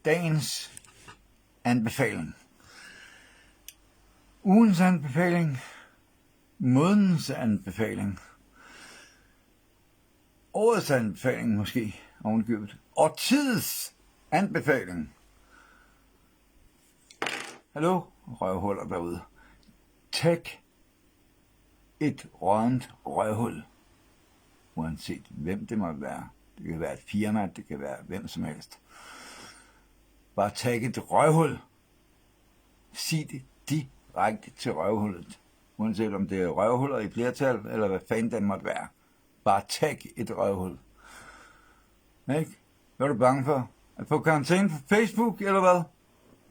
dagens anbefaling. Ugens anbefaling, månedens anbefaling, årets anbefaling måske, ovenikøbet, årtidets anbefaling. Hallo, røvhuller derude. Tag et rådent røvhul, uanset hvem det måtte være. Det kan være et firma, det kan være hvem som helst. Bare tag et røvhul. Sig det direkte til røvhullet. Uanset om det er røvhuller i flertal, eller hvad fanden det måtte være. Bare tag et røvhul. Ikke? Hvad er du bange for? At få karantæne på Facebook, eller hvad?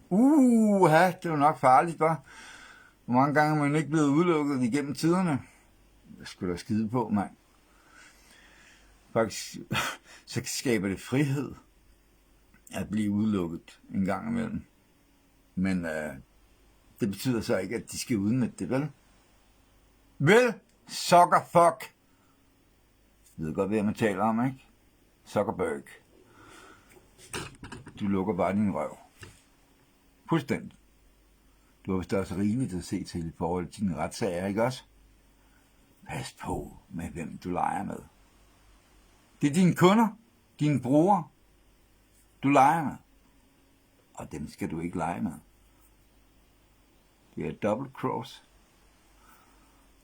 Det er jo nok farligt, hva'? Hvor mange gange er man ikke blevet udelukket igennem tiderne? Det skulle da skide på, mand. Faktisk, så skaber det frihed at blive udelukket en gang imellem. Men det betyder så ikke, at de skal udnytte det, vel? Vel, Zuckerfuck. Jeg ved godt, hvad man taler om, ikke? Zuckerberg. Du lukker bare din røv. Fuldstændig. Du har vist også rigeligt at se til i forhold til dine retssager, ikke også? Pas på med, hvem du leger med. Det er dine kunder, dine brugere, du leger med. Og dem skal du ikke lege med. Det er double cross.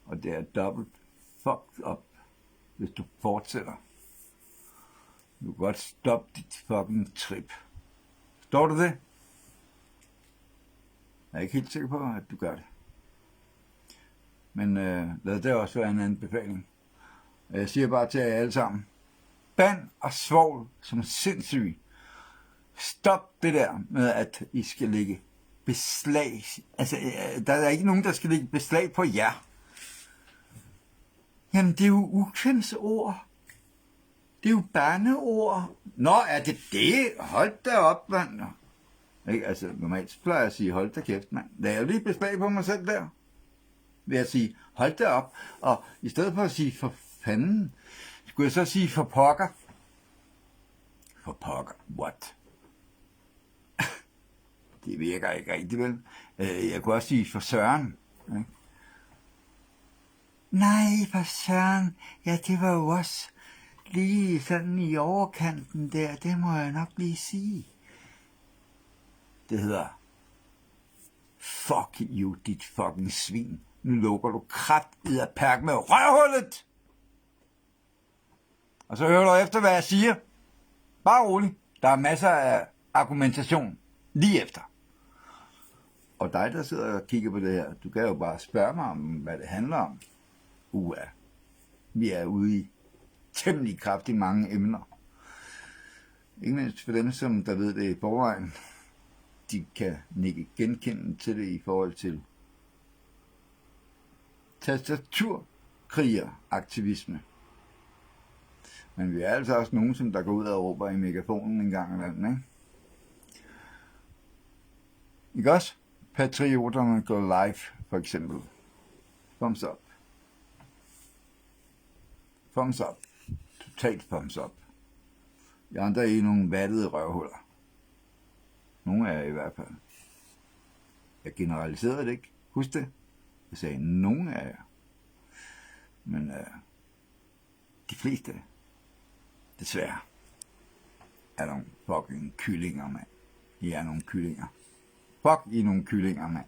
Og det er double fucked up, hvis du fortsætter. Du kan godt stoppe dit fucking trip. Står du det? Jeg er ikke helt sikker på, at du gør det. Men lad det også være en anbefaling. Jeg siger bare til jer alle sammen. Band og svovl som sindssyg. Stop det der med, at I skal lægge beslag. Altså, der er ikke nogen, der skal lægge beslag på jer. Jamen, det er jo ukvemsord. Det er jo bandeord. Nå, er det det? Hold da op, mand. Ikke? Altså, normalt plejer jeg at sige, hold da kæft, mand. Lad jeg lige beslag på mig selv der. Vil jeg sige, hold da op. Og i stedet for at sige, for fanden, skulle jeg så sige, for pokker. For pokker, what? Det virker ikke rigtig, vel? Jeg kunne også sige, for søren. Ikke? Nej, for søren. Ja, det var jo også lige sådan i overkanten der. Det må jeg nok lige sige. Det hedder, fuck you, dit fucking svin. Nu lukker du kraftigt af perk med røvhullet. Og så hører du efter, hvad jeg siger. Bare rolig. Der er masser af argumentation lige efter. Og dig, der sidder og kigger på det her, du kan jo bare spørge mig om, hvad det handler om. Vi er ude i temmelig kraftigt mange emner. Ikke mindst for dem, som der ved det i forvejen. De kan nikke genkendende til det i forhold til tastaturkrigeraktivisme. Men vi er altså også nogen, som der går ud og råber i megafonen en gang imellem, ikke? Ikke også? Patrioterne går live, for eksempel. Thumbs up. Thumbs up. Totalt thumbs up. Jeg andre er i nogle vattede røvhuller. Nogle af jer i hvert fald. Jeg generaliserede det ikke. Husk det. Jeg sagde nogle af jer. Men de fleste, desværre, er nogle fucking kyllinger, mand. I er nogle kyllinger. Fuck, I nogle kyllinger, mand.